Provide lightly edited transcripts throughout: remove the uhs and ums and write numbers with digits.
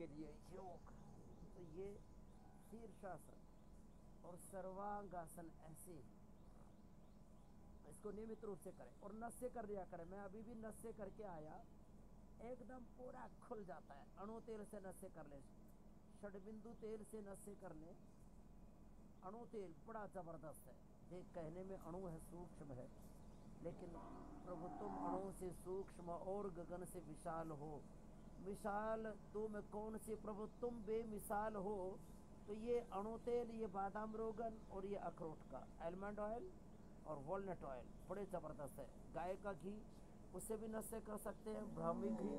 के लिए योग। तो ये शीर्षासन और सर्वांगासन ऐसे इसको नियमित रूप से करें और नस से कर लिया करें। मैं अभी भी नस से करके आया, एकदम पूरा खुल जाता है। अणु तेल से नस से कर ले, षडबिंदु तेल से नस से कर ले। अणु तेल बड़ा जबरदस्त है। देख, कहने में अणु है, सूक्ष्म है, लेकिन प्रभु तुम अणु से सूक्ष्म और गगन से विशाल हो। मिसाल तुम कौन सी प्रभु, तुम बेमिसाल हो। तो ये अणु तेल, ये बादाम रोगन और ये अखरोट का आलमंड ऑयल और वॉलनट ऑयल बड़े ज़बरदस्त है। गाय का घी, उससे भी नशे कर सकते हैं। ब्राह्मी घी,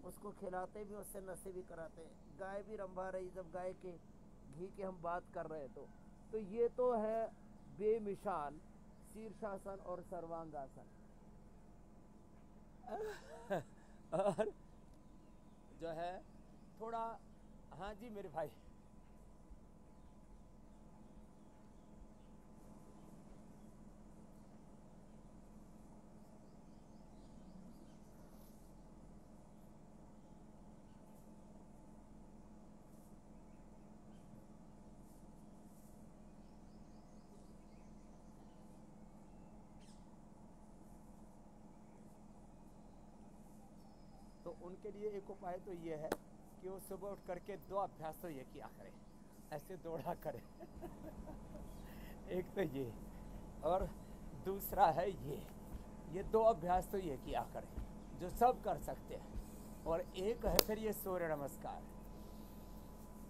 उसको खिलाते भी, उससे नशे भी कराते हैं। गाय भी रंभा रही जब गाय के घी की हम बात कर रहे हैं। तो ये तो है बेमिसाल शीर्षासन और सर्वांगासन। और जो है थोड़ा, हाँ जी मेरे भाई, तो उनके लिए एक उपाय तो ये है कि वो सुबह उठ करके 2 अभ्यास तो ये किया करें, ऐसे दौड़ा करें। एक तो ये, और दूसरा है ये 2 अभ्यास तो ये किया करें जो सब कर सकते हैं। और एक है फिर ये सूर्य नमस्कार।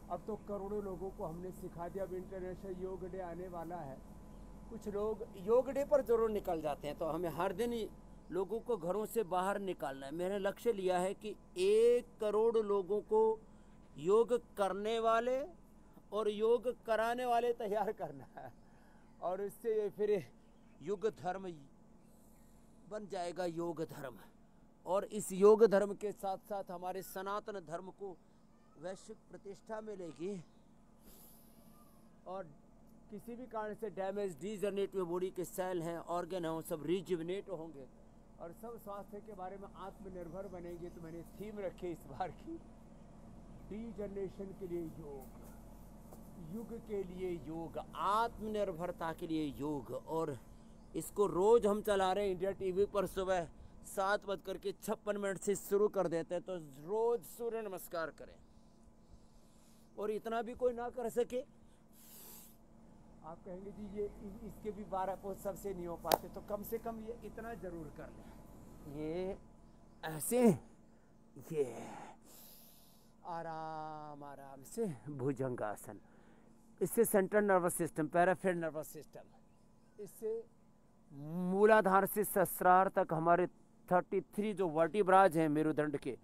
अब तो करोड़ों लोगों को हमने सिखा दिया। अब इंटरनेशनल योग डे आने वाला है। कुछ लोग योग डे पर जरूर निकल जाते हैं, तो हमें हर दिन ही लोगों को घरों से बाहर निकालना है। मैंने लक्ष्य लिया है कि 1 करोड़ लोगों को योग करने वाले और योग कराने वाले तैयार करना है, और इससे फिर युग धर्म बन जाएगा, योग धर्म। और इस योग धर्म के साथ साथ हमारे सनातन धर्म को वैश्विक प्रतिष्ठा मिलेगी, और किसी भी कारण से डैमेज, डीजनरेट हुए बॉडी के सेल हैं, ऑर्गन हैं, वो सब रिजुविनेट होंगे और सब स्वास्थ्य के बारे में आत्मनिर्भर बनेंगे। तो मैंने थीम रखी इस बार की, डीजनरेशन के लिए योग, युग के लिए योग, आत्मनिर्भरता के लिए योग। और इसको रोज हम चला रहे हैं इंडिया टीवी पर। सुबह 7:56 से शुरू कर देते हैं। तो रोज सूर्य नमस्कार करें, और इतना भी कोई ना कर सके, आप कहेंगे जी ये इसके भी 12 पोज सबसे नहीं हो पाते, तो कम से कम ये इतना जरूर कर लें। ये ऐसे, ये आराम आराम से भुजंगासन। इससे central nervous system, peripheral nervous system, इससे मूलाधार से सहस्रार तक हमारे 33 जो वर्टिब्राज हैं मेरुदंड के,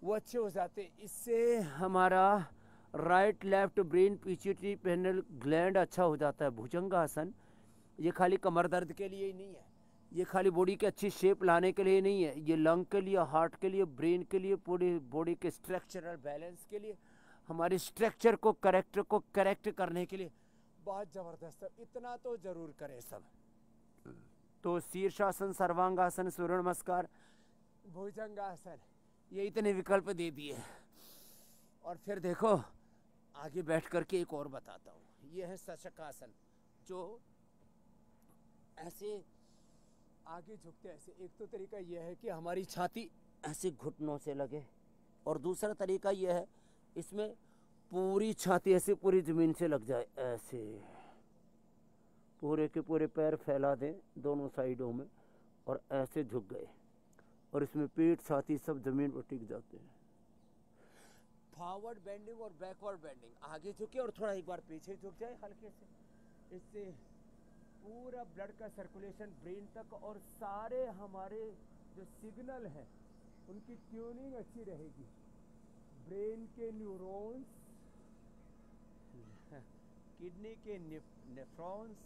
वो अच्छे हो जाते हैं। इससे हमारा right left brain, pituitary, पेनियल gland अच्छा हो जाता है। भुजंगासन ये खाली कमर दर्द के लिए ही नहीं है, ये खाली बॉडी की अच्छी शेप लाने के लिए नहीं है, ये लंग के लिए, हार्ट के लिए, ब्रेन के लिए, पूरी बॉडी के स्ट्रक्चरल बैलेंस के लिए, हमारे स्ट्रक्चर को करेक्ट करने के लिए बहुत ज़बरदस्त है। इतना तो जरूर करें सब। तो शीर्षासन, सर्वांगासन, सूर्य नमस्कार, भुजंगासन, ये इतने विकल्प दे दिए। और फिर देखो आगे बैठ करके एक और बताता हूँ। ये है शशकासन, जो ऐसे आगे झुकते हैं ऐसे। एक तो तरीका यह है कि हमारी छाती ऐसे घुटनों से लगे, और दूसरा तरीका यह है इसमें पूरी छाती ऐसे पूरी जमीन से लग जाए, ऐसे पूरे के पूरे पैर फैला दें दोनों साइडों में, और ऐसे झुक गए, और इसमें पेट, छाती सब जमीन पर टिक जाते हैं। फॉरवर्ड बेंडिंग और बैकवर्ड बेंडिंग, आगे झुके और थोड़ा एक बार पीछे झुक जाए हल्के से। इससे पूरा ब्लड का सर्कुलेशन ब्रेन तक, और सारे हमारे जो सिग्नल हैं उनकी ट्यूनिंग अच्छी रहेगी। ब्रेन के न्यूरॉन्स, किडनी के नेफ्रॉन्स,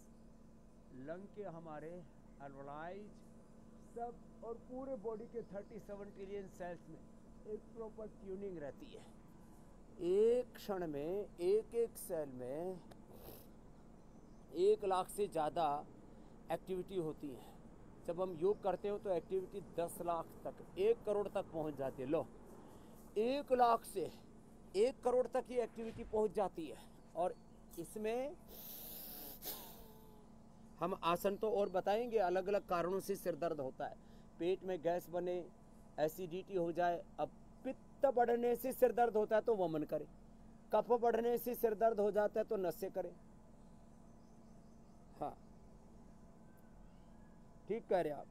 लंग के हमारे अल्वलाइज सब, और पूरे बॉडी के 37 ट्रिलियन सेल्स में एक प्रॉपर ट्यूनिंग रहती है। एक क्षण में एक एक सेल में 1 लाख से ज़्यादा एक्टिविटी होती है। जब हम योग करते हो तो एक्टिविटी 10 लाख तक, 1 करोड़ तक पहुंच जाती है। लो, 1 लाख से 1 करोड़ तक ये एक्टिविटी पहुंच जाती है। और इसमें हम आसन तो और बताएंगे, अलग अलग कारणों से सिर दर्द होता है। पेट में गैस बने, एसिडिटी हो जाए। अब पित्त बढ़ने से सिर दर्द होता है तो वमन करें, कफ बढ़ने से सिर दर्द हो जाता है तो नस्य करें। हाँ, ठीक कह रहे आप।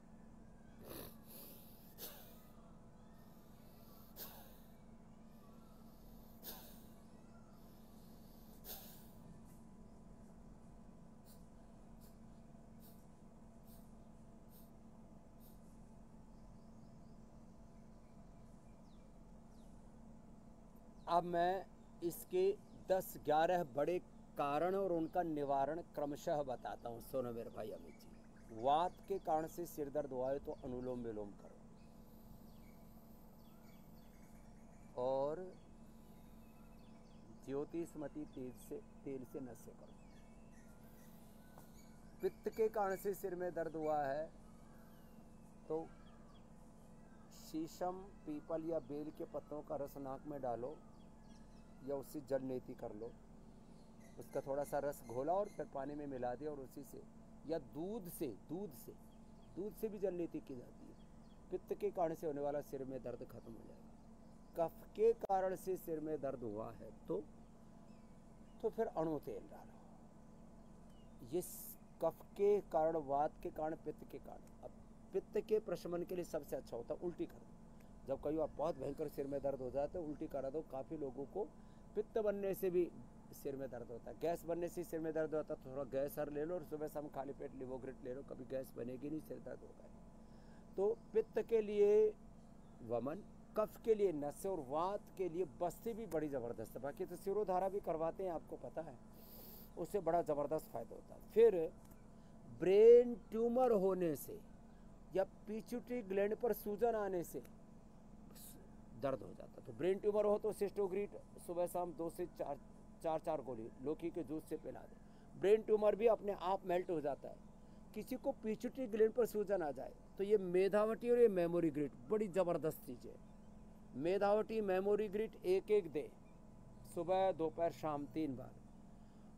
अब मैं इसके 10-11 बड़े कारण और उनका निवारण क्रमशः बताता हूँ। सुनो मेरे भाई अमित जी, वात के कारण से सिर दर्द हुआ है तो अनुलोम विलोम करो, और ज्योतिषमती तेल से नस्य करो। पित्त के कारण से सिर में दर्द हुआ है तो शीशम, पीपल या बेल के पत्तों का रस नाक में डालो या उससे जल नेति कर लो। उसका थोड़ा सा रस घोला और फिर पानी में मिला दिया और उसी से, या दूध से भी जल नेति की जाती है। पित्त के कारण से होने वाला सिर में दर्द खत्म हो जाएगा। कफ के कारण से सिर में दर्द हुआ है तो फिर अणु तेल डालो। ये कफ के कारण, वात के कारण, पित्त के कारण। अब पित्त के प्रशमन के लिए सबसे अच्छा होता है उल्टी कर दो। जब कई बार बहुत भयंकर सिर में दर्द हो जाता है, उल्टी करा दो। काफ़ी लोगों को पित्त बनने से भी सिर में दर्द होता है, गैस बनने से सिर में दर्द होता है। तो थोड़ा गैस हर ले लो और सुबह शाम खाली पेट लिवोग्रिट ले लो, कभी गैस बनेगी नहीं, सिर दर्द होगा। तो पित्त के लिए वमन, कफ के लिए नस्य और वात के लिए बस्ती भी बड़ी ज़बरदस्त है। बाकी तो सिरोधारा भी करवाते हैं, आपको पता है, उससे बड़ा ज़बरदस्त फायदा होता है। फिर ब्रेन ट्यूमर होने से या पिट्यूटरी ग्लैंड पर सूजन आने से दर्द हो जाता है। तो ब्रेन ट्यूमर हो तो सिस्टोग्रीट सुबह शाम 2 से 4 गोली लौकी के जूस से पिला दे। ब्रेन ट्यूमर भी अपने आप मेल्ट हो जाता है। किसी को पिट्यूटरी ग्लैंड पर सूजन आ जाए तो ये मेधावटी और ये मेमोरी ग्रिट बड़ी ज़बरदस्त चीज़ है। मेधावटी, मेमोरी ग्रिट एक दे, सुबह दोपहर शाम 3 बार।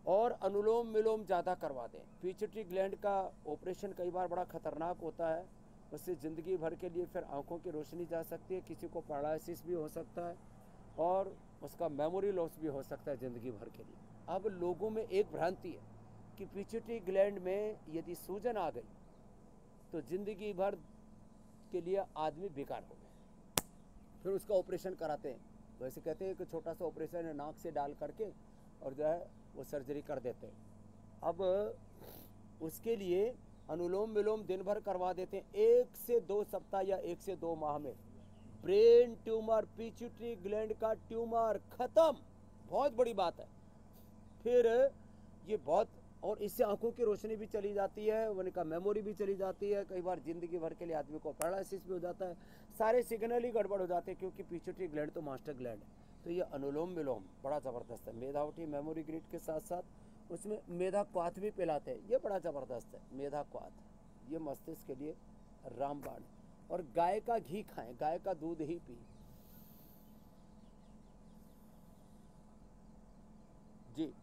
और अनुलोम विलोम ज़्यादा करवा दें। पिट्यूटरी ग्लैंड का ऑपरेशन कई बार बड़ा खतरनाक होता है, उससे ज़िंदगी भर के लिए फिर आंखों की रोशनी जा सकती है, किसी को पैरालिसिस भी हो सकता है और उसका मेमोरी लॉस भी हो सकता है ज़िंदगी भर के लिए। अब लोगों में एक भ्रांति है कि पिट्यूटरी ग्लैंड में यदि सूजन आ गई तो ज़िंदगी भर के लिए आदमी बेकार हो गया, फिर उसका ऑपरेशन कराते हैं। वैसे कहते हैं कि छोटा सा ऑपरेशन है, नाक से डाल करके और जो है वो सर्जरी कर देते हैं। अब उसके लिए अनुलोम विलोम दिन भर करवा देते हैं। 1 से 2 सप्ताह या 1 से 2 माह में ब्रेन ट्यूमर, पिट्यूटरी ग्लैंड का ट्यूमर खत्म। बहुत बड़ी बात है। फिर ये बहुत, और इससे आंखों की रोशनी भी चली जाती है, उनका मेमोरी भी चली जाती है। कई बार जिंदगी भर के लिए आदमी को पैरालिसिस भी हो जाता है, सारे सिग्नल ही गड़बड़ हो जाते हैं, क्योंकि पिट्यूटरी ग्लैंड तो मास्टर ग्लैंड है। तो ये अनुलोम विलोम बड़ा ज़बरदस्त है। मेधावटी, मेमोरी ग्रिड के साथ साथ उसमें मेधा क्वाथ भी पिलाते हैं, ये बड़ा ज़बरदस्त है। मेधा क्वाथ ये मस्तिष्क के लिए रामबाण है। और गाय का घी खाएं, गाय का दूध ही पिए। जी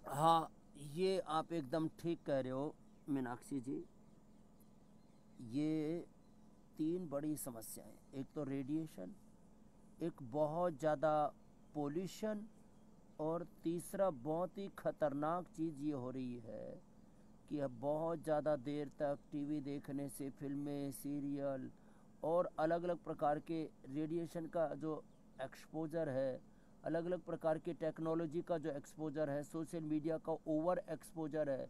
हाँ, ये आप एकदम ठीक कह रहे हो मीनाक्षी जी। ये 3 बड़ी समस्याएं, एक तो रेडिएशन, एक बहुत ज़्यादा पोल्यूशन, और तीसरा बहुत ही ख़तरनाक चीज़ ये हो रही है कि अब बहुत ज़्यादा देर तक टीवी देखने से, फिल्में, सीरियल और अलग अलग प्रकार के रेडिएशन का जो एक्सपोजर है, अलग अलग प्रकार की टेक्नोलॉजी का जो एक्सपोजर है, सोशल मीडिया का ओवर एक्सपोजर है,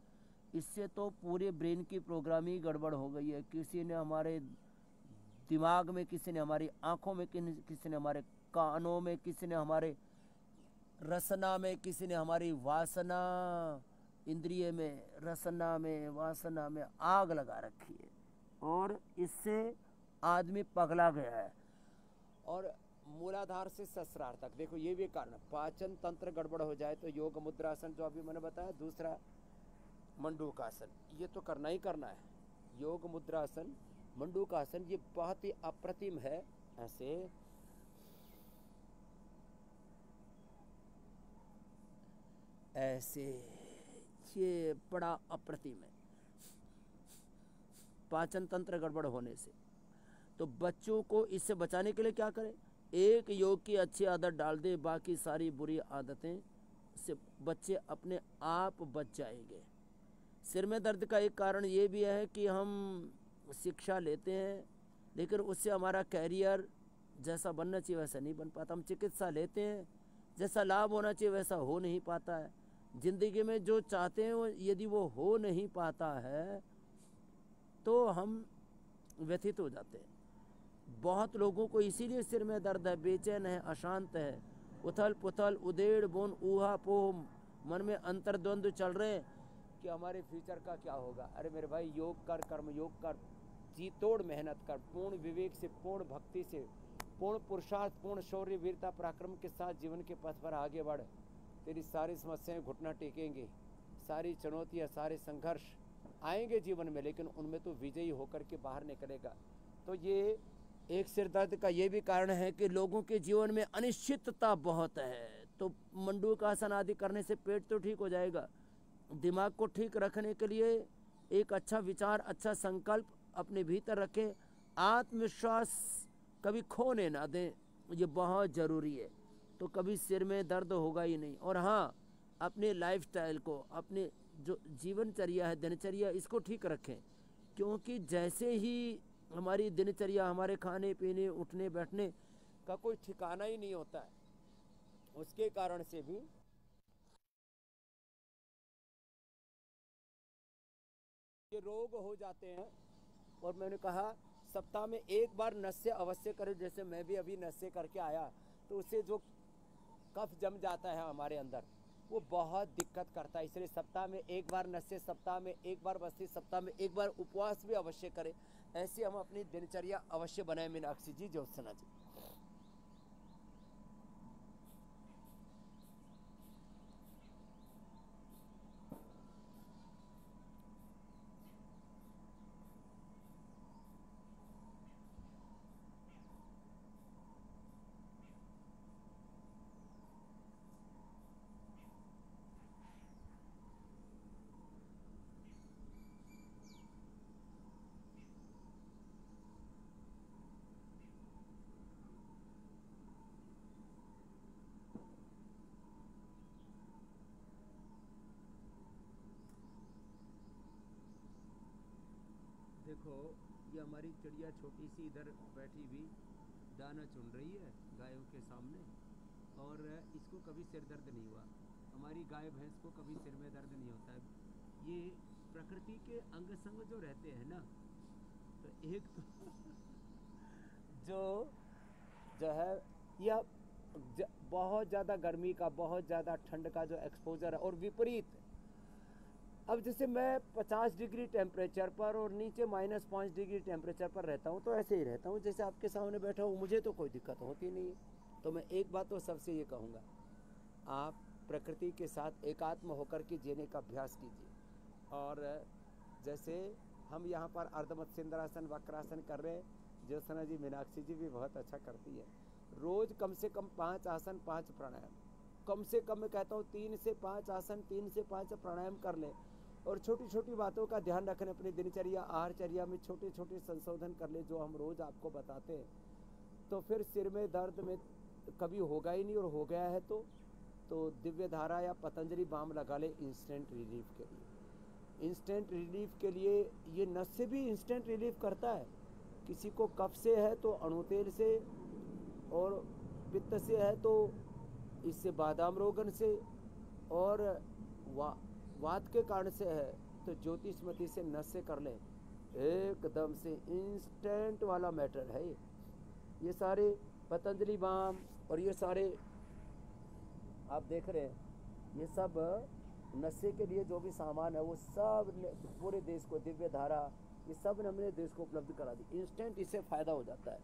इससे तो पूरे ब्रेन की प्रोग्रामिंग गड़बड़ हो गई है। किसी ने हमारे दिमाग में, किसी ने हमारी आँखों में, किसी ने हमारे कानों में, किसी ने हमारे रसना में, किसी ने हमारी वासना इंद्रिय में, रसना में, वासना में आग लगा रखी है। और इससे आदमी पगला गया है। और मूलाधार से सहस्रार तक देखो ये भी कारण, पाचन तंत्र गड़बड़ हो जाए तो योग मुद्रासन जो अभी मैंने बताया, दूसरा मंडूकासन, ये तो करना ही करना है। योग मुद्रासन, मंडूकासन, ये बहुत ही अप्रतिम है। ऐसे ऐसे ये बड़ा अप्रतिम है पाचन तंत्र गड़बड़ होने से। तो बच्चों को इससे बचाने के लिए क्या करें? एक योग की अच्छी आदत डाल दे, बाकी सारी बुरी आदतें से बच्चे अपने आप बच जाएंगे। सिर में दर्द का एक कारण ये भी है कि हम शिक्षा लेते हैं लेकिन उससे हमारा कैरियर जैसा बनना चाहिए वैसा नहीं बन पाता। हम चिकित्सा लेते हैं, जैसा लाभ होना चाहिए वैसा हो नहीं पाता है। ज़िंदगी में जो चाहते हैं वो यदि वो हो नहीं पाता है तो हम व्यथित हो जाते हैं। बहुत लोगों को इसीलिए सिर में दर्द है, बेचैन है, अशांत है, उथल पुथल, उदेड़ बुन, ऊहा पोह, मन में अंतर्द्वंद्व चल रहे हैं कि हमारे फ्यूचर का क्या होगा। अरे मेरे भाई, योग कर, कर्म योग कर, जी तोड़ मेहनत कर, पूर्ण विवेक से, पूर्ण भक्ति से, पूर्ण पुरुषार्थ, पूर्ण शौर्य, वीरता, पराक्रम के साथ जीवन के पथ पर आगे बढ़। तेरी सारी समस्याएं घुटना टेकेंगे, सारी चुनौतियां, सारे संघर्ष आएंगे जीवन में, लेकिन उनमें तो विजयी होकर के बाहर निकलेगा। तो ये एक सिर दर्द का ये भी कारण है कि लोगों के जीवन में अनिश्चितता बहुत है। तो मंडूकासन आदि करने से पेट तो ठीक हो जाएगा, दिमाग को ठीक रखने के लिए एक अच्छा विचार, अच्छा संकल्प अपने भीतर रखें, आत्मविश्वास कभी खोने ना दें, ये बहुत ज़रूरी है। तो कभी सिर में दर्द होगा ही नहीं। और हाँ, अपने लाइफस्टाइल को, अपने जो जीवनचर्या है, दिनचर्या, इसको ठीक रखें, क्योंकि जैसे ही हमारी दिनचर्या, हमारे खाने पीने, उठने बैठने का कोई ठिकाना ही नहीं होता है, उसके कारण से भी ये रोग हो जाते हैं। और मैंने कहा सप्ताह में एक बार नस्य अवश्य करें। जैसे मैं भी अभी नस्य करके आया, तो उससे जो कफ जम जाता है हमारे अंदर, वो बहुत दिक्कत करता है। इसलिए सप्ताह में एक बार नस्य, सप्ताह में एक बार बस्ती, सप्ताह में एक बार उपवास भी अवश्य करें। ऐसे हम अपनी दिनचर्या अवश्य बनाए। मीनाक्षी जी, ज्योत्सना जी। देखो, ये हमारी चिड़िया छोटी सी इधर बैठी हुई दाना चुन रही है गायों के सामने, और इसको कभी सिर दर्द नहीं हुआ। हमारी गाय भैंस को कभी सिर में दर्द नहीं होता है। ये प्रकृति के अंग संग जो रहते हैं ना, तो एक तो जो जो है यह बहुत ज़्यादा गर्मी का, बहुत ज़्यादा ठंड का जो एक्सपोजर है, और विपरीत। अब जैसे मैं 50 डिग्री टेम्परेचर पर और नीचे -5 डिग्री टेम्परेचर पर रहता हूँ, तो ऐसे ही रहता हूँ जैसे आपके सामने बैठा हूँ, मुझे तो कोई दिक्कत होती नहीं है। तो मैं एक बात तो सबसे ये कहूँगा, आप प्रकृति के साथ एकात्म होकर के जीने का अभ्यास कीजिए। और जैसे हम यहाँ पर अर्धमत्स्येंद्रासन, वक्रासन कर रहे हैं, ज्योत्सना जी, मीनाक्षी जी भी बहुत अच्छा करती है। रोज़ कम से कम 5 आसन, 5 प्राणायाम, कम से कम मैं कहता हूँ 3 से 5 आसन, 3 से 5 प्राणायाम कर लें। और छोटी छोटी बातों का ध्यान रखें, अपनी दिनचर्या, आहारचर्या में छोटे छोटे संशोधन कर ले जो हम रोज़ आपको बताते हैं। तो फिर सिर में दर्द में कभी होगा ही नहीं, और हो गया है तो दिव्य धारा या पतंजलि बाम लगा ले इंस्टेंट रिलीफ के लिए। इंस्टेंट रिलीफ के लिए ये नस से भी इंस्टेंट रिलीफ करता है। किसी को कफ से है तो अणुतेल से, और पित्त से है तो इससे बादाम रोगन से, और वात के कारण से है तो ज्योतिषमती से नस से कर लें, एकदम से इंस्टेंट वाला मैटर है ये सारे पतंजलि बाम और ये सारे आप देख रहे हैं, ये सब नशे के लिए जो भी सामान है वो सब पूरे देश को, दिव्य धारा, ये सब ने हमने देश को उपलब्ध करा दी। इंस्टेंट इससे फ़ायदा हो जाता है।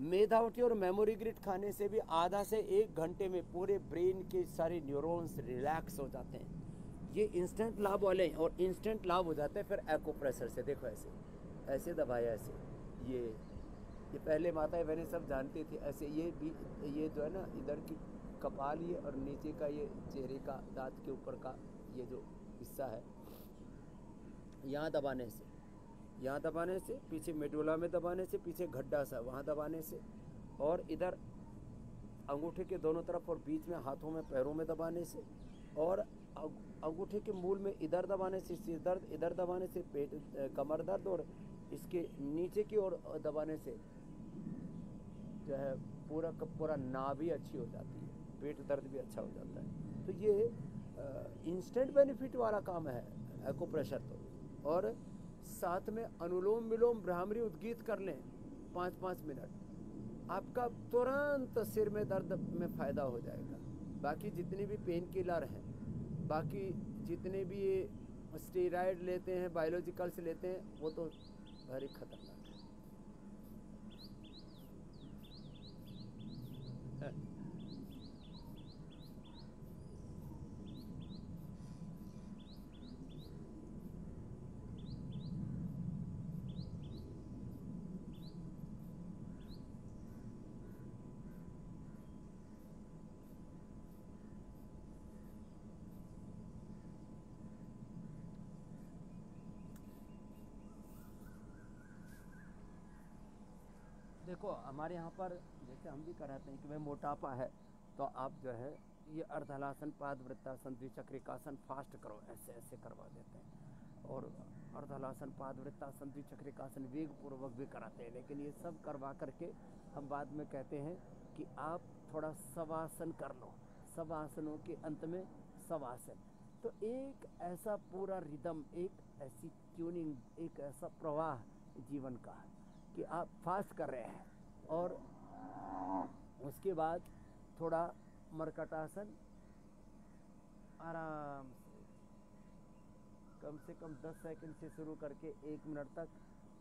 मेधावटी और मेमोरी ग्रिड खाने से भी आधा से 1 घंटे में पूरे ब्रेन के सारे न्यूरॉन्स रिलैक्स हो जाते हैं। ये इंस्टेंट लाभ वाले हैं और इंस्टेंट लाभ हो जाते हैं फिर एक्यूप्रेशर से। देखो ऐसे ऐसे दबाया, ऐसे ये पहले माताएं बहनें सब जानती थी। ऐसे ये भी, ये जो है ना इधर की कपाल ये और नीचे का ये चेहरे का दांत के ऊपर का ये जो हिस्सा है, यहाँ दबाने से, यहाँ दबाने से, पीछे मेडुला में दबाने से, पीछे गड्ढा सा वहाँ दबाने से, और इधर अंगूठे के दोनों तरफ और बीच में हाथों में पैरों में दबाने से, और अंगूठे के मूल में इधर दबाने से सिर दर्द, इधर दबाने से पेट कमर दर्द, और इसके नीचे की ओर दबाने से जो है पूरा का पूरा नाभि अच्छी हो जाती है, पेट दर्द भी अच्छा हो जाता है। तो ये इंस्टेंट बेनिफिट वाला काम है एक्यूप्रेशर तो। और साथ में अनुलोम विलोम भ्रामरी उद्गीत कर लें 5-5 मिनट, आपका तुरंत सिर में दर्द में फ़ायदा हो जाएगा। बाकी जितने भी पेन किलर हैं, बाकी जितने भी ये स्टेरॉइड लेते हैं, बायोलॉजिकल्स लेते हैं, वो तो भारी खतरनाक है। देखो हमारे यहाँ पर जैसे हम भी कराते हैं कि भाई मोटापा है तो आप जो है ये अर्धहलासन, पादवृत्तासन, द्विचक्रिकासन फास्ट करो, ऐसे ऐसे करवा देते हैं। और अर्धहलासन, पादवृत्तासन, द्विचक्रिकासन वेग पूर्वक भी कराते हैं। लेकिन ये सब करवा करके हम बाद में कहते हैं कि आप थोड़ा शवासन कर लो। शवासनों के अंत में शवासन, तो एक ऐसा पूरा रिदम, एक ऐसी ट्यूनिंग, एक ऐसा प्रवाह जीवन का कि आप फास्ट कर रहे हैं। और उसके बाद थोड़ा मरकटासन आराम से कम 10 सेकंड से शुरू करके 1 मिनट तक,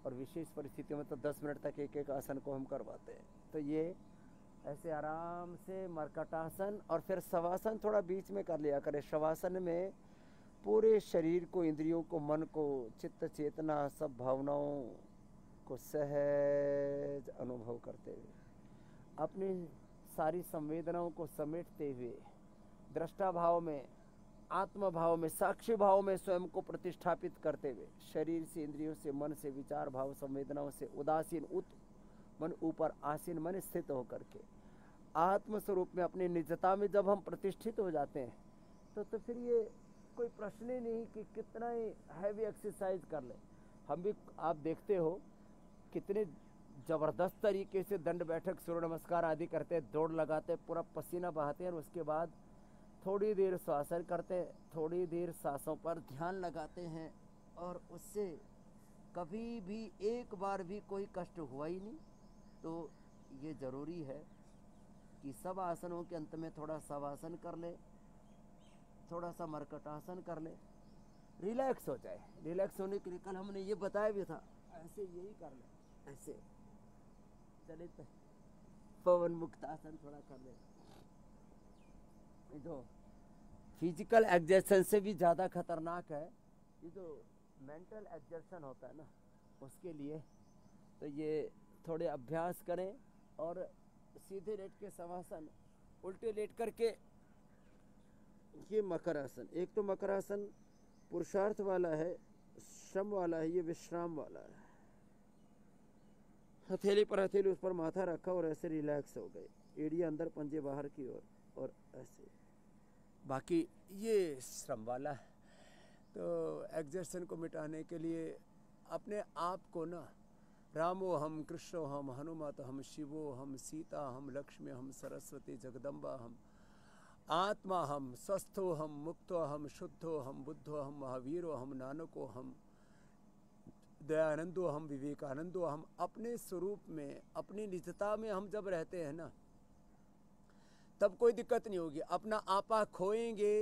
और विशेष परिस्थितियों में तो 10 मिनट तक एक एक आसन को हम करवाते हैं। तो ये ऐसे आराम से मरकटासन, और फिर शवासन थोड़ा बीच में कर लिया करें। शवासन में पूरे शरीर को, इंद्रियों को, मन को, चित्त चेतना, सब भावनाओं को सहज अनुभव करते हुए, अपनी सारी संवेदनाओं को समेटते हुए, दृष्टा भाव में, आत्म भाव में, साक्षी भाव में स्वयं को प्रतिष्ठापित करते हुए, शरीर से, इंद्रियों से, मन से, विचार भाव संवेदनाओं से उदासीन मन ऊपर आसीन मन स्थित होकर के आत्म स्वरूप में अपनी निजता में जब हम प्रतिष्ठित हो जाते हैं तो फिर ये कोई प्रश्न ही नहीं कि कितना ही हैवी एक्सरसाइज कर ले। हम भी आप देखते हो कितने ज़बरदस्त तरीके से दंड बैठक, सूर्य नमस्कार आदि करते हैं, दौड़ लगाते हैं, पूरा पसीना बहाते हैं, और उसके बाद थोड़ी देर श्वासन करते हैं, थोड़ी देर सांसों पर ध्यान लगाते हैं, और उससे कभी भी एक बार भी कोई कष्ट हुआ ही नहीं। तो ये ज़रूरी है कि सब आसनों के अंत में थोड़ा शवासन कर ले, थोड़ा सा मरकटासन कर ले, रिलैक्स हो जाए। रिलैक्स होने के लिए कल हमने ये बताया भी था, ऐसे यही कर ले, ऐसे चले तो पवन मुक्त आसन थोड़ा कर ले। जो फिजिकल एक्सर्शन से भी ज़्यादा खतरनाक है ये जो मेंटल एक्सर्शन होता है ना, उसके लिए तो ये थोड़े अभ्यास करें। और सीधे लेट के शवासन, उल्टे लेट करके ये मकर आसन, एक तो मकर आसन पुरुषार्थ वाला है, श्रम वाला है, ये विश्राम वाला है। हथेली पर हथेली, उस पर माथा रखा और ऐसे रिलैक्स हो गए, एड़ी अंदर पंजे बाहर की ओर, और ऐसे। बाकी ये श्रम वाला है। तो एक्सर्शन को मिटाने के लिए अपने आप को ना, रामो हम, कृष्णो हम, हनुमत हम, शिवो हम, सीता हम, लक्ष्मी हम, सरस्वती जगदम्बा हम, आत्मा हम, स्वस्थो हम, मुक्तो हम, शुद्धो हम, बुद्धो हम, महावीरो हम, नानको हम, दयानंदो हम, विवेकानंदो हम, अपने स्वरूप में, अपनी निजता में हम जब रहते हैं ना, तब कोई दिक्कत नहीं होगी। अपना आपा खोएंगे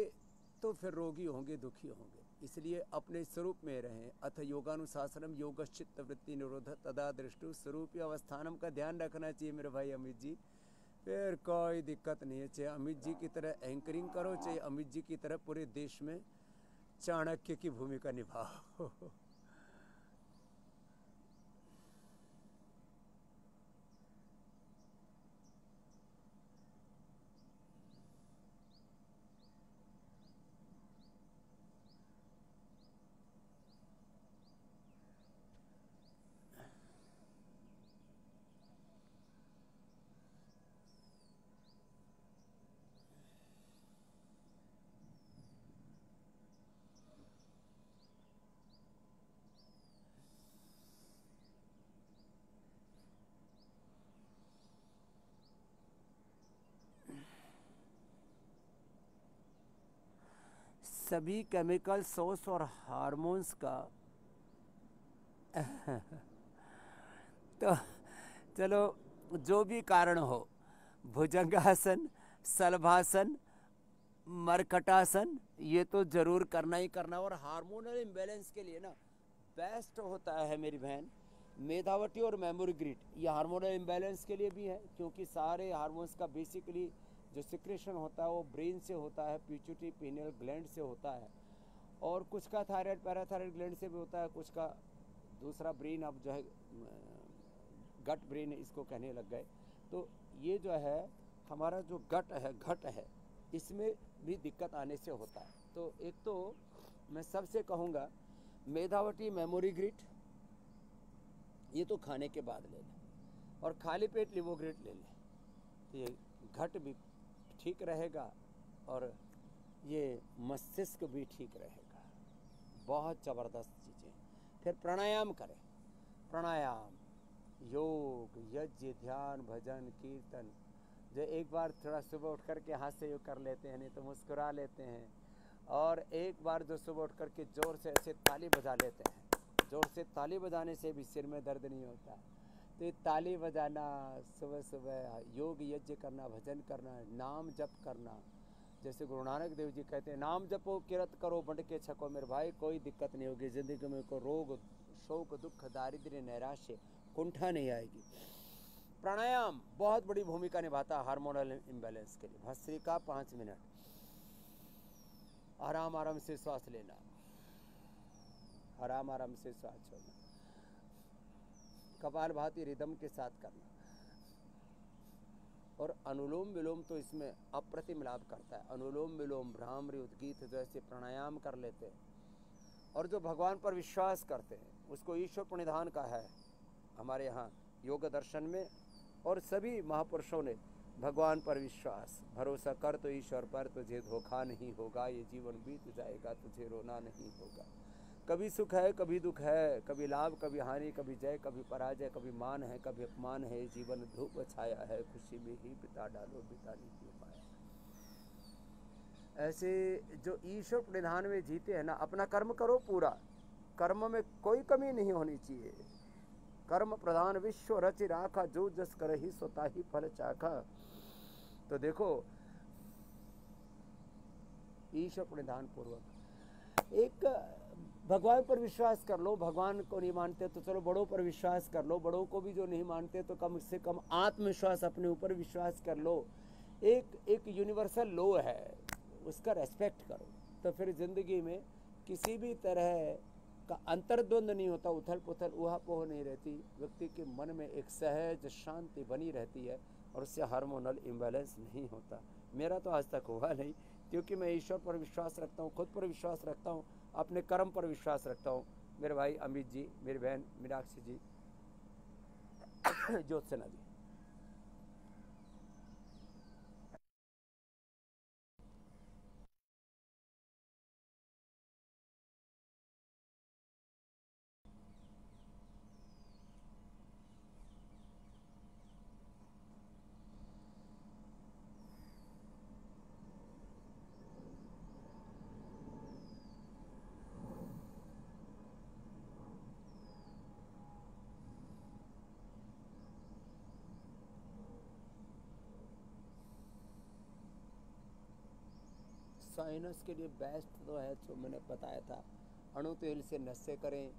तो फिर रोगी होंगे, दुखी होंगे। इसलिए अपने स्वरूप में रहें। अथ योगानुशासनम योगश्चित्त वृत्ति निरोध तदा दृष्टु स्वरूप अवस्थानम का ध्यान रखना चाहिए मेरे भाई अमित जी। फिर कोई दिक्कत नहीं है, चाहे अमित जी की तरह एंकरिंग करो, चाहे अमित जी की तरह पूरे देश में चाणक्य की भूमिका निभाओ। सभी केमिकल सोर्स और हार्मोन्स का तो चलो जो भी कारण हो, भुजंगासन, सलभासन, मरकटासन, ये तो जरूर करना ही करना। और हार्मोनल इम्बैलेंस के लिए ना बेस्ट होता है मेरी बहन मेधावटी और मेमोरी ग्रिड। ये हार्मोनल इम्बैलेंस के लिए भी है, क्योंकि सारे हार्मोन्स का बेसिकली जो सिक्रेशन होता है वो ब्रेन से होता है, पिट्यूटरी पीनियल ग्लैंड से होता है, और कुछ का थायराइड पैराथायराइड ग्लैंड से भी होता है, कुछ का दूसरा ब्रेन, अब जो है गट ब्रेन इसको कहने लग गए। तो ये जो है हमारा जो गट है, घट है, इसमें भी दिक्कत आने से होता है। तो एक तो मैं सबसे कहूँगा मेधावटी मेमोरी ग्रिड ये तो खाने के बाद ले लें, और खाली पेट लिवोग्रिड ले लें, तो ये घट भी ठीक रहेगा और ये मस्तिष्क भी ठीक रहेगा। बहुत ज़बरदस्त चीज़ें। फिर प्राणायाम करें, प्राणायाम, योग, यज्ञ, ध्यान, भजन, कीर्तन। जो एक बार थोड़ा सुबह उठ कर के हाथ से योग कर लेते हैं, नहीं तो मुस्कुरा लेते हैं, और एक बार जो सुबह उठ कर के ज़ोर से ऐसे ताली बजा लेते हैं, ज़ोर से ताली बजाने से भी सिर में दर्द नहीं होता। तो ये ताली बजाना, सुबह सुबह योग यज्ञ करना, भजन करना, नाम जप करना, जैसे गुरु नानक देव जी कहते हैं नाम जपो किरत करो बंट के छको। मेरे भाई कोई दिक्कत नहीं होगी ज़िंदगी में, को रोग शोक दुख दारिद्र्य नैराश्य कुंठा नहीं आएगी। प्राणायाम बहुत बड़ी भूमिका निभाता है हार्मोनल इम्बैलेंस के लिए। भस्त्रिका 5 मिनट, आराम आराम से श्वास लेना, आराम आराम से श्वास छोड़ना, कपालभाति रिदम के साथ करना, और अनुलोम विलोम तो इसमें अप्रतिम लाभ करता है। अनुलोम विलोम, भ्रामरी, उद्गीत जैसे प्राणायाम कर लेते हैं, और जो भगवान पर विश्वास करते हैं उसको ईश्वर प्रणिधान का है हमारे यहाँ योग दर्शन में। और सभी महापुरुषों ने भगवान पर विश्वास, भरोसा कर तो ईश्वर पर, तुझे धोखा नहीं होगा, ये जीवन बीत जाएगा, तुझे रोना नहीं होगा। कभी सुख है, कभी दुख है, कभी लाभ, कभी हानि, कभी जय, कभी पराजय, कभी मान है, कभी अपमान है, जीवन धूप छाया है, खुशी में ही बिता डालो, बिता नहीं पाया। ऐसे जो ईश्वर प्रणिधान में जीते हैं ना, अपना कर्म करो पूरा, कर्म में कोई कमी नहीं होनी चाहिए। कर्म प्रधान विश्व रच राखा, जो जस कर ही सोता ही फल चाखा। तो देखो ईश्वर प्रणिधान पूर्वक एक भगवान पर विश्वास कर लो। भगवान को नहीं मानते तो चलो बड़ों पर विश्वास कर लो, बड़ों को भी जो नहीं मानते तो कम से कम आत्मविश्वास अपने ऊपर विश्वास कर लो। एक यूनिवर्सल लॉ है, उसका रेस्पेक्ट करो, तो फिर ज़िंदगी में किसी भी तरह का अंतर्द्वंद नहीं होता, उथल पुथल ऊहापोह नहीं रहती। व्यक्ति के मन में एक सहज शांति बनी रहती है, और उससे हार्मोनल इम्बैलेंस नहीं होता। मेरा तो आज तक हुआ नहीं, क्योंकि मैं ईश्वर पर विश्वास रखता हूँ, खुद पर विश्वास रखता हूँ, अपने कर्म पर विश्वास रखता हूँ। मेरे भाई अमित जी, मेरी बहन मीनाक्षी जी, ज्योत्सना जी। साइनस के लिए बेस्ट तो है जो मैंने बताया था, अणु तेल से नस्य करें,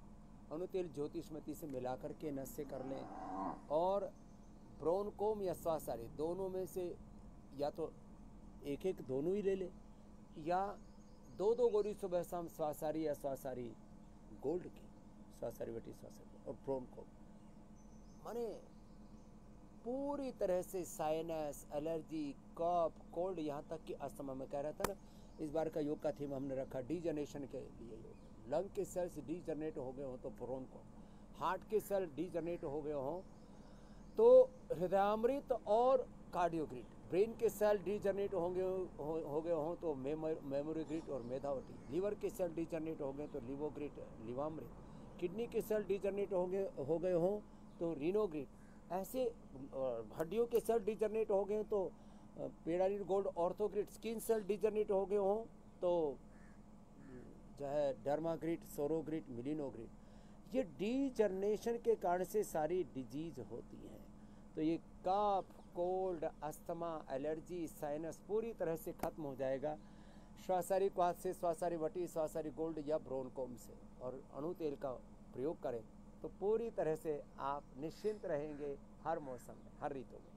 अणु तेल ज्योतिषमती से मिला करके नस्य कर लें, और ब्रोनकोम या स्वासारी दोनों में से या तो एक एक दोनों ही ले लें, या दो दो गोली सुबह शाम स्वासारी या स्वासारी गोल्ड की, स्वासारी वटी स्वासारी और ब्रोनकोम, माने पूरी तरह से साइनस, एलर्जी, कफ, कोल्ड, यहाँ तक कि अस्थमा में कह रहा था ना, इस बार का योग का थीम हमने रखा डीजनरेशन के लिए योग। लंग के सेल्स डीजनरेट हो गए हों तो ब्रोनकोम, हार्ट के सेल डीजनरेट हो गए हों तो हृदयामृत और कार्डियोग्रिड, ब्रेन के सेल डीजनरेट हो गए हों तो मेमोरीग्रिड और मेधावती, लीवर के सेल डीजनरेट हो गए तो लिवोग्रिड, लिवामृत, किडनी के सेल डीजनरेट हो गए हों तो रीनोग्रिड, ऐसे हड्डियों के सेल डिजनरेट हो गए तो पेडानिल गोल्ड ऑर्थोग्रिड, स्किन सेल डिजनरेट हो गए हों तो जो है डर्माग्रिड, सोरोग्रिड, मिलिनोग्रिड। ये डीजनरेशन के कारण से सारी डिजीज होती हैं। तो ये कफ, कोल्ड, अस्थमा, एलर्जी, साइनस पूरी तरह से खत्म हो जाएगा श्वासारी क्वाथ से, श्वासारी वटी, श्वासारी गोल्ड या ब्रोनकोम से, और अणु तेल का प्रयोग करें तो पूरी तरह से आप निश्चिंत रहेंगे हर मौसम में, हर ऋतु में।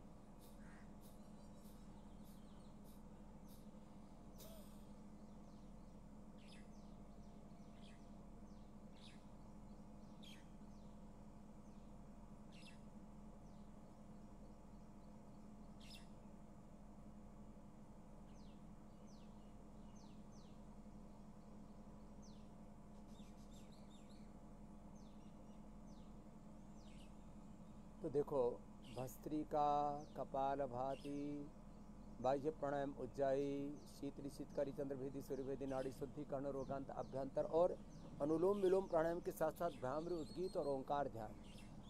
तो देखो, भस्त्रिका, कपालभाति, बाह्य प्राणायाम, उज्जाई, शीतली, शीतकारी, चंद्रभेदी, सूर्यभेदी, नाड़ी शुद्धि, कर्ण रोगांत, अभ्यंतर और अनुलोम विलोम प्राणायाम के साथ साथ भ्रामरी, उद्गीत और ओंकार ध्यान।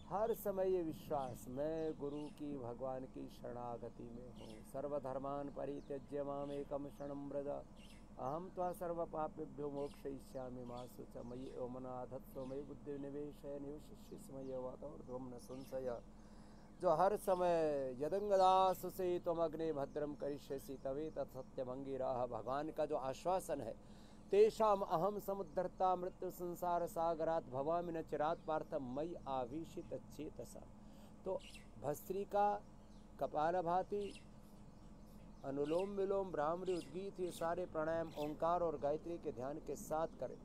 हर समय ये विश्वास, मैं गुरु की, भगवान की शरणागति में हूँ। सर्वधर्मान परित्यज्य माम एकम शरणं व्रज, अहम त्वा सर्व पापेभ्यो मोक्षयिष्यामि मा शुच, मयि एव मनाधत्स्व मयि बुद्धि निवेशय निवशिष्यसि मय्येव तव न संशय। जो हर समय यदंगदास से तुम अग्नि भद्रम करिष्यसि तवे तत्सत्यमंगिराः, भगवान का जो आश्वासन है, तेषाम अहम समुद्धर्ता मृत्यु संसार सागरात भवामि न चिरात पार्थ मयि आविशित चेतसा। तो भस्त्रिका, कपालभाति, अनुलोम विलोम, भ्रामरी, उद्गीत, ये सारे प्राणायाम ओंकार और गायत्री के ध्यान के साथ करें,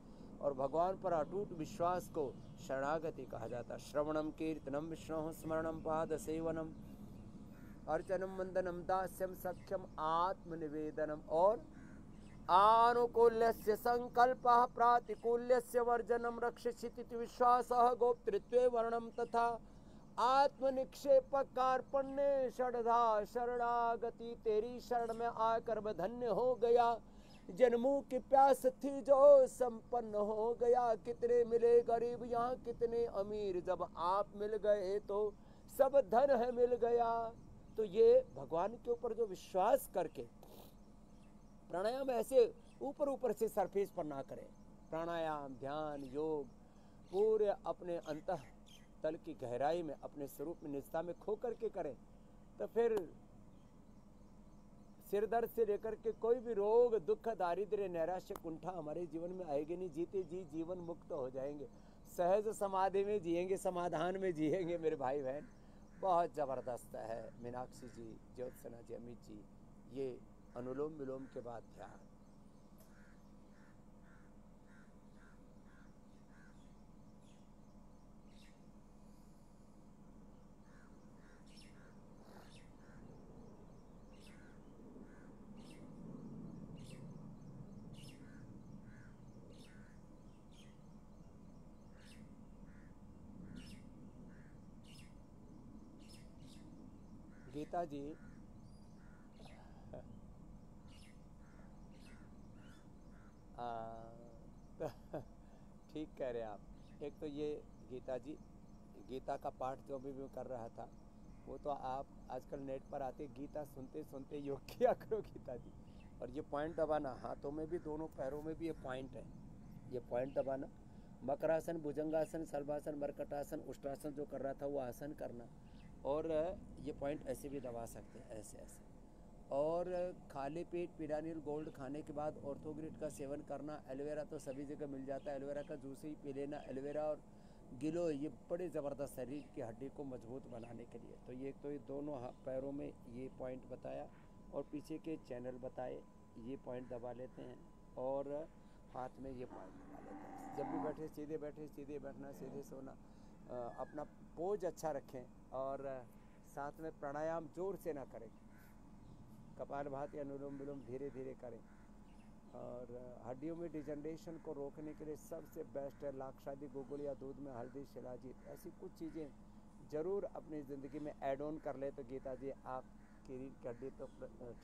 और भगवान पर अटूट विश्वास को शरणागति कहा जाता है। श्रवणम कीर्तनम विष्णु स्मरणम पाद सेवनम अर्चनम वंदनम दास्यम सख्यम आत्मनिवेदनम, और आनुकूल्यस्य संकल्पः प्रातिकूल्यस्य वर्जनम रक्षिष्यति विश्वासः गोप्तृत्वे वर्णम तथा आत्मनिक्षेप कार्पण्य षडधा शरणागति, तेरी शरण में आकर मैं धन्य हो गया, जन्मों की प्यास थी जो संपन्न हो गया। कितने मिले गरीब यहाँ कितने अमीर, जब आप मिल गए तो सब धन है मिल गया। तो ये भगवान के ऊपर जो विश्वास करके प्राणायाम ऐसे ऊपर ऊपर से सरफेस पर ना करें, प्राणायाम, ध्यान, योग पूरे अपने अंतः तल की गहराई में, अपने स्वरूप में, निष्ठा में खो करके करें, तो फिर सिर दर्द से लेकर के कोई भी रोग, दुख, दारिद्र्य, नैराश्य, कुंठा हमारे जीवन में आएगी नहीं। जीते जी जीवन मुक्त हो जाएंगे, सहज समाधि में जिएंगे, समाधान में जिएंगे मेरे भाई बहन। बहुत ज़बरदस्त है। मीनाक्षी जी, ज्योत्सना जी, अमित जी, ये अनुलोम विलोम के बाद ध्यान। गीता जी, ठीक कह रहे हैं आप। एक तो ये गीता जी, गीता का पाठ जो भी मैं कर रहा था, वो तो आप आजकल नेट पर आते गीता सुनते सुनते योग किया करो गीता जी। और ये पॉइंट दबाना, हाथों में भी, दोनों पैरों में भी ये पॉइंट है, ये पॉइंट दबाना। मकरासन, भुजंगासन, सल्वासन, मरकटासन, उष्ट्रासन जो कर रहा था वो आसन करना, और ये पॉइंट ऐसे भी दबा सकते हैं, ऐसे ऐसे। और खाली पेट पिरानिल गोल्ड खाने के बाद ऑर्थोग्रिड का सेवन करना। एलोवेरा तो सभी जगह मिल जाता है, एलोवेरा का जूस ही पी लेना। एलोवेरा और गिलोय ये बड़े ज़बरदस्त शरीर की हड्डी को मजबूत बनाने के लिए। तो ये दोनों पैरों में ये पॉइंट बताया और पीछे के चैनल बताए, ये पॉइंट दबा लेते हैं और हाथ में ये पॉइंट दबा लेते हैं। जब भी बैठे सीधे बैठना, सीधे सोना, अपना पोज अच्छा रखें और साथ में प्राणायाम जोर से ना करें, कपालभाति अनुलोम विलोम धीरे धीरे करें। और हड्डियों में डिजनरेशन को रोकने के लिए सबसे बेस्ट है लाक्षादी गुगुल या दूध में हल्दी शिलाजीत। ऐसी कुछ चीज़ें ज़रूर अपनी ज़िंदगी में ऐड ऑन कर ले तो गीता जी आपकी रीढ़ की हड्डी तो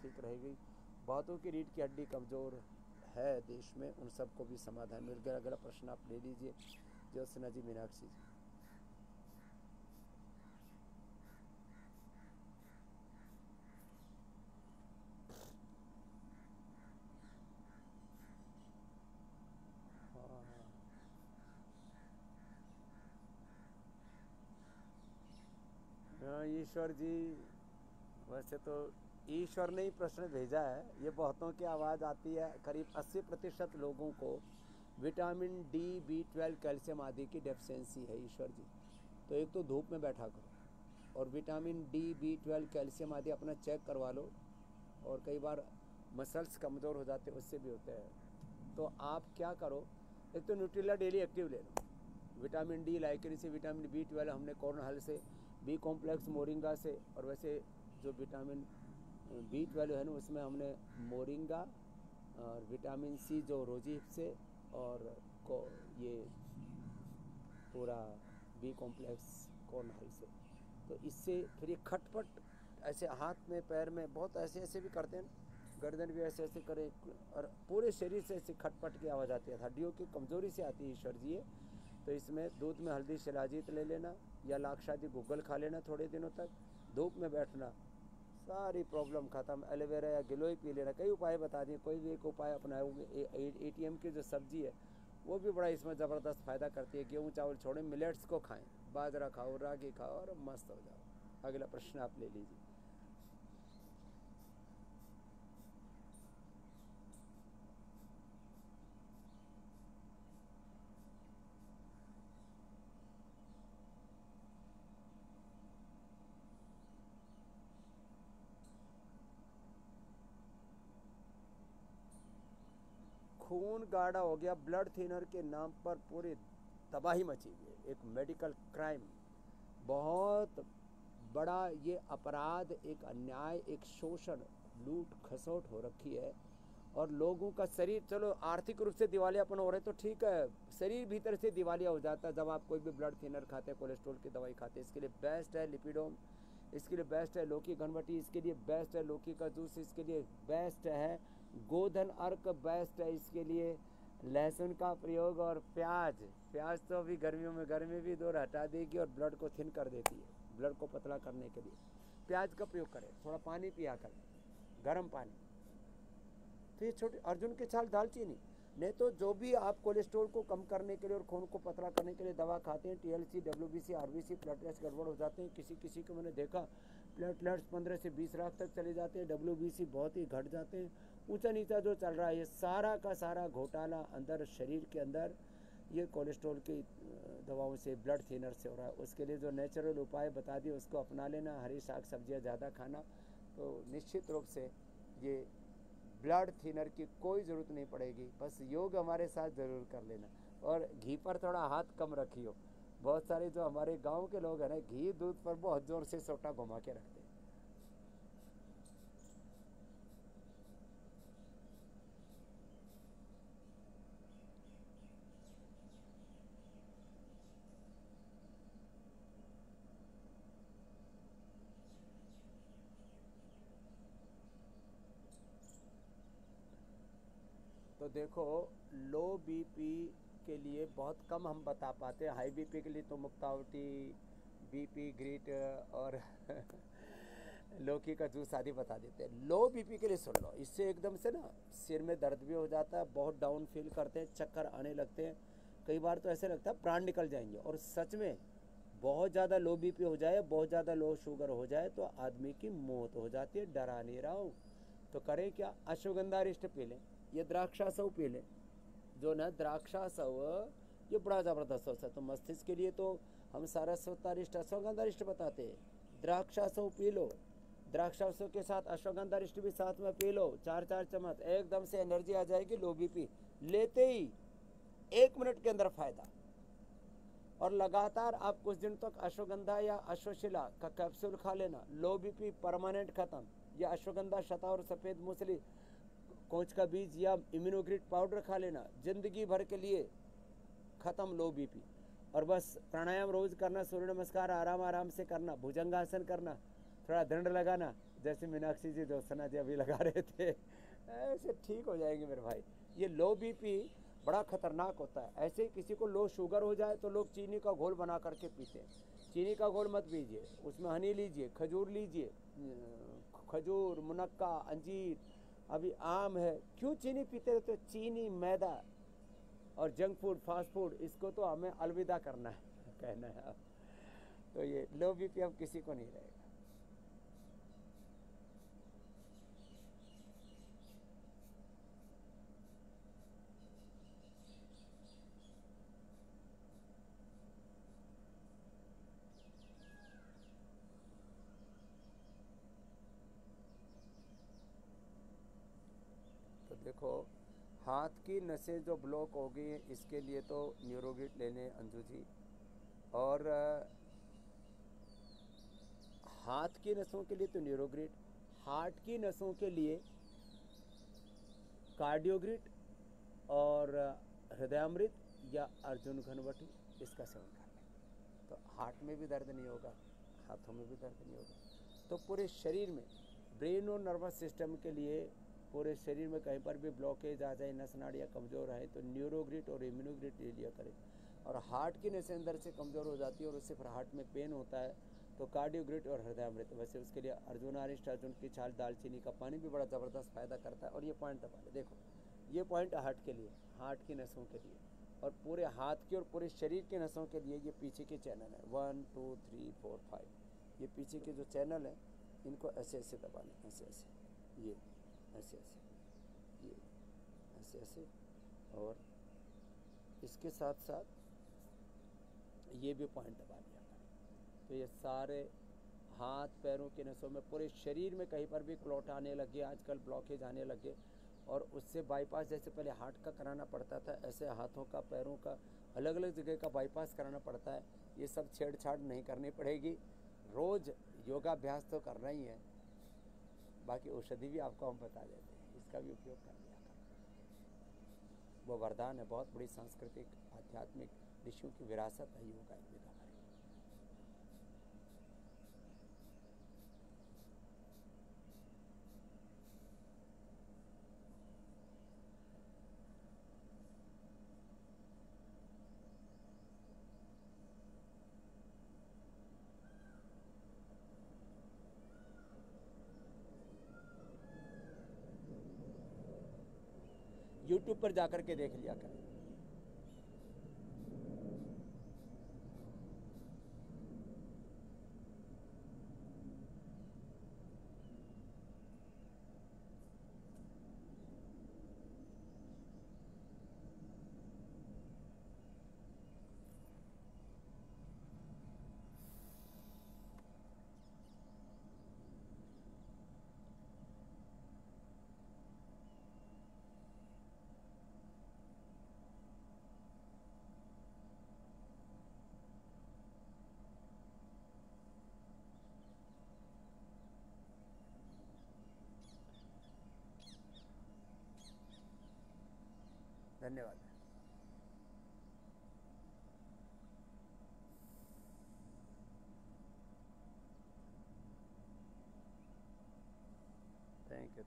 ठीक रहेगी। बहुतों की रीढ़ की हड्डी कमज़ोर है देश में, उन सबको भी समाधान मिल गया। अगला प्रश्न आप ले लीजिए ज्योत्सना जी, मीनाक्षी जी। हाँ ईश्वर जी, वैसे तो ईश्वर ने ही प्रश्न भेजा है। ये बहुतों की आवाज़ आती है। करीब 80% लोगों को विटामिन डी, B12, कैल्शियम आदि की डेफिशिएंसी है ईश्वर जी। तो एक तो धूप में बैठा करो और विटामिन डी, B12, कैल्शियम आदि अपना चेक करवा लो। और कई बार मसल्स कमज़ोर हो जाते हैं, उससे भी होते हैं। तो आप क्या करो, एक तो न्यूट्रिला डेली एक्टिव ले लो, विटामिन डी लाइकेरी से, विटामिन B12 हमने कॉर्नहल से, बी कॉम्प्लेक्स मोरिंगा से। और वैसे जो विटामिन B12 है ना, उसमें हमने मोरिंगा और विटामिन सी जो रोजी से, और ये पूरा बी कॉम्प्लेक्स कॉर्नहल से। तो इससे फिर ये खटपट ऐसे हाथ में पैर में बहुत ऐसे ऐसे भी करते हैं, गर्दन भी ऐसे ऐसे करें और पूरे शरीर से ऐसे खटपट की आवाज़ आती है। हड्डियों की कमज़ोरी से आती है ईश्वर जी। तो इसमें दूध में हल्दी शिलाजीत ले लेना या लाक्षादी गुगल खा लेना थोड़े दिनों तक, धूप में बैठना, सारी प्रॉब्लम ख़त्म। एलोवेरा या गिलोय पी लेना। कई उपाय बता दिए, कोई भी एक उपाय अपनाओगे। ATM की जो सब्जी है वो भी बड़ा इसमें ज़बरदस्त फ़ायदा करती है। गेहूँ चावल छोड़ें, मिलेट्स को खाएं, बाजरा खाओ, रागी खाओ और मस्त हो जाओ। अगला प्रश्न आप ले लीजिए। खून गाढ़ा हो गया, ब्लड थिनर के नाम पर पूरी तबाही मची हुई है। एक मेडिकल क्राइम, बहुत बड़ा ये अपराध, एक अन्याय, एक शोषण, लूट खसोट हो रखी है। और लोगों का शरीर, चलो आर्थिक रूप से दिवालियापन हो रहे तो ठीक है, शरीर भीतर से दिवालिया हो जाता है जब आप कोई भी ब्लड थिनर खाते हैं, कोलेस्ट्रॉल की दवाई खाते हैं। इसके लिए बेस्ट है लिपिडोम, इसके लिए बेस्ट है लौकी घनवटी, इसके लिए बेस्ट है लौकी का जूस, इसके लिए बेस्ट है गोधन अर्क, बेस्ट है इसके लिए लहसुन का प्रयोग। और प्याज, प्याज तो अभी गर्मियों में गर्मी भी दूर हटा देगी और ब्लड को थिन कर देती है। ब्लड को पतला करने के लिए प्याज का प्रयोग करें, थोड़ा पानी पिया करें, गर्म पानी। तो ये छोटे अर्जुन के छाल दालचीनी, नहीं तो जो भी आप कोलेस्ट्रॉल को कम करने के लिए और खून को पतला करने के लिए दवा खाते हैं, TLC, WBC, RBC, प्लेटलेट्स गड़बड़ हो जाते हैं। किसी को मैंने देखा प्लेटलेट्स 15 से 20 लाख तक चले जाते हैं, WBC बहुत ही घट जाते हैं। ऊंचा नीचा जो चल रहा है ये सारा का सारा घोटाला अंदर शरीर के अंदर ये कोलेस्ट्रॉल की दवाओं से, ब्लड थिनर से हो रहा है। उसके लिए जो नेचुरल उपाय बता दिए उसको अपना लेना, हरी साग सब्जियाँ ज़्यादा खाना, तो निश्चित रूप से ये ब्लड थिनर की कोई ज़रूरत नहीं पड़ेगी। बस योग हमारे साथ ज़रूर कर लेना और घी पर थोड़ा हाथ कम रखियो। बहुत सारे जो हमारे गांव के लोग हैं ना, घी दूध पर बहुत ज़ोर से सोटा घुमा के रखते हैं। तो देखो, लो बीपी के लिए बहुत कम हम बता पाते हैं। हाई बीपी के लिए तो मुक्तावटी, बीपी ग्रीट और लौकी का जूस आदि बता देते हैं। लो बीपी के लिए सुन लो, इससे एकदम से ना सिर में दर्द भी हो जाता है, बहुत डाउन फील करते हैं, चक्कर आने लगते हैं, कई बार तो ऐसे लगता है प्राण निकल जाएंगे। और सच में बहुत ज़्यादा लो बीपी हो जाए, बहुत ज़्यादा लो शुगर हो जाए तो आदमी की मौत हो जाती है। डरा नहीं रहा हूँ, तो करें क्या, अश्वगंधारिष्ट पी लें, ये द्राक्षासव पी लें। जो ना द्राक्षासव ये बड़ा ज़बरदस्त होता है, तो मस्तिष्क के लिए तो हम सारस्वतारिष्ट अश्वगंधारिष्ट बताते हैं। द्राक्षासव पी लो, द्राक्षासव के साथ अश्वगंधारिष्ट भी साथ में पी लो, 4-4 चम्मच, एकदम से एनर्जी आ जाएगी। लो बीपी लेते ही 1 मिनट के अंदर फायदा। और लगातार आप कुछ दिन तक अश्वगंधा या अश्वशिला का कैप्सूल खा लेना, लो बीपी परमानेंट खत्म। या अश्वगंधा, शता और सफ़ेद मूसली, कोंच का बीज या इम्यूनोग्रिड पाउडर खा लेना, जिंदगी भर के लिए खत्म लो बीपी। और बस प्राणायाम रोज करना, सूर्य नमस्कार आराम आराम से करना, भुजंगासन करना, थोड़ा दंड लगाना, जैसे मीनाक्षी जी ज्योत्सना जी अभी लगा रहे थे, ऐसे ठीक हो जाएंगे मेरे भाई। ये लो बीपी बड़ा खतरनाक होता है। ऐसे ही किसी को लो शुगर हो जाए तो लोग चीनी का घोल बना करके पीते हैं। चीनी का घोल मत पीजिए, उसमें हनी लीजिए, खजूर लीजिए, खजूर, मुनक्का, अंजीर, अभी आम है। क्यों चीनी पीते रहते हो? चीनी, मैदा और जंक फूड, फास्ट फूड, इसको तो हमें अलविदा करना है, कहना है अब। तो ये लो बीपी अब किसी को नहीं रहेगा। तो देखो, हाथ की नसें जो ब्लॉक हो गई हैं, इसके लिए तो न्यूरोगिट ले लें अंजू जी। और हाथ की नसों के लिए तो न्यूरोग्रिड, हार्ट की नसों के लिए कार्डियोग्रिड और हृदयामृत या अर्जुन घनवटी, इसका सेवन कर लें तो हार्ट में भी दर्द नहीं होगा, हाथों में भी दर्द नहीं होगा। तो पूरे शरीर में, ब्रेन और नर्वस सिस्टम के लिए, पूरे शरीर में कहीं पर भी ब्लॉकेज आ जाए, नस नाड़ियाँ कमज़ोर है, तो न्यूरोग्रिड और इम्यूनोग्रिड ले लिया करें। और हार्ट की नसें अंदर से कमज़ोर हो जाती है और उससे फिर हार्ट में पेन होता है, तो कार्डियोग्रिड और हृदयामृत। वैसे उसके लिए अर्जुन आरिष्ट, अर्जुन की छाल, दालचीनी का पानी भी बड़ा ज़बरदस्त फ़ायदा करता है। और ये पॉइंट दबा ले, देखो ये पॉइंट हार्ट के लिए, हार्ट की नसों के लिए, और पूरे हाथ की और पूरे शरीर के नसों के लिए। ये पीछे के चैनल है 1 2 3 4 5, ये पीछे के जो चैनल है, इनको ऐसे ऐसे दबा लें, ऐसे ऐसे, ये ऐसे ऐसे, ये ऐसे ऐसे, और इसके साथ साथ ये भी पॉइंट दबा लिया करें। तो ये सारे हाथ पैरों के नसों में, पूरे शरीर में कहीं पर भी क्लॉट आने लगे, आजकल ब्लॉकेज आने लगे, और उससे बाईपास, जैसे पहले हार्ट का कराना पड़ता था, ऐसे हाथों का, पैरों का, अलग अलग जगह का बाईपास कराना पड़ता है। ये सब छेड़छाड़ नहीं करनी पड़ेगी। रोज़ योगाभ्यास तो करना ही है, बाकी औषधि भी आपको हम बता देते हैं, इसका भी उपयोग कर लिया करें। वो वरदान है, बहुत बड़ी सांस्कृतिक आध्यात्मिक ऋषियों की विरासत है योगा हमारी। यूट्यूब पर जाकर के देख लिया करें। धन्यवाद। Thank you.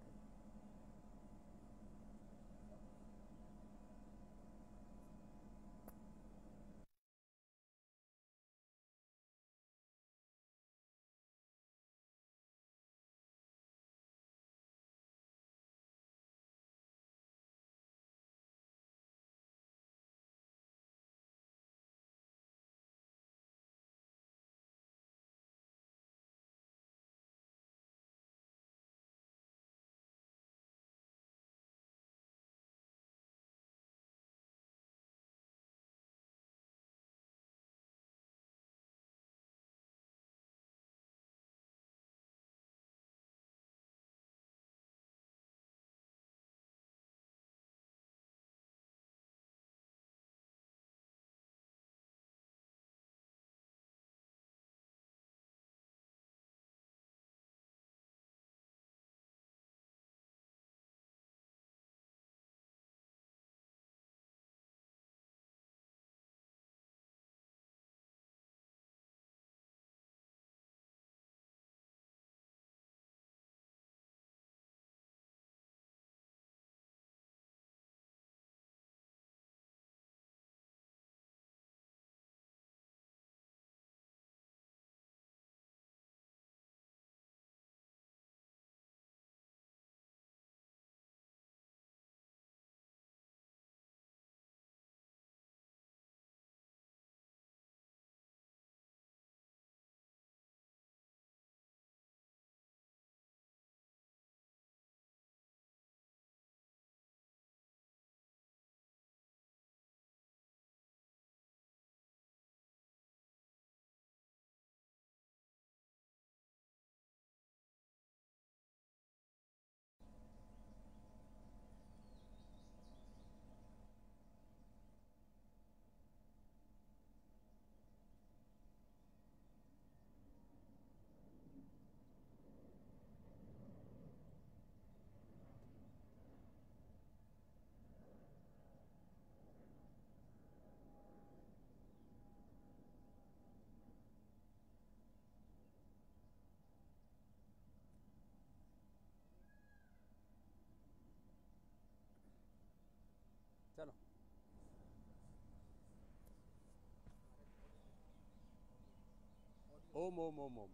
ओम ओम ओम ओम।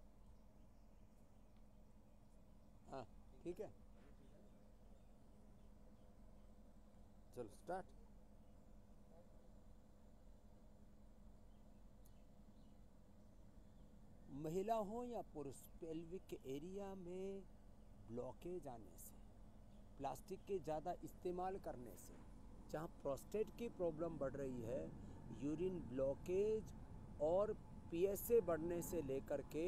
हाँ ठीक है, चलो स्टार्ट। महिला हो या पुरुष, पेल्विक एरिया में ब्लॉकेज आने से, प्लास्टिक के ज़्यादा इस्तेमाल करने से, जहाँ प्रोस्टेट की प्रॉब्लम बढ़ रही है, यूरिन ब्लॉकेज और पीएसए बढ़ने से लेकर के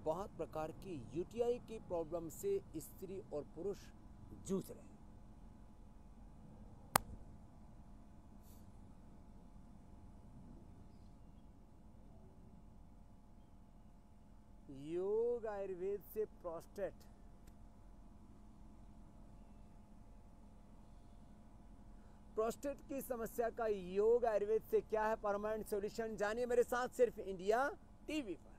बहुत प्रकार की यूटीआई की प्रॉब्लम से स्त्री और पुरुष जूझ रहे हैं। योग आयुर्वेद से प्रोस्टेट की समस्या का योग आयुर्वेद से क्या है परमानेंट सॉल्यूशन, जानिए मेरे साथ सिर्फ इंडिया टीवी पर।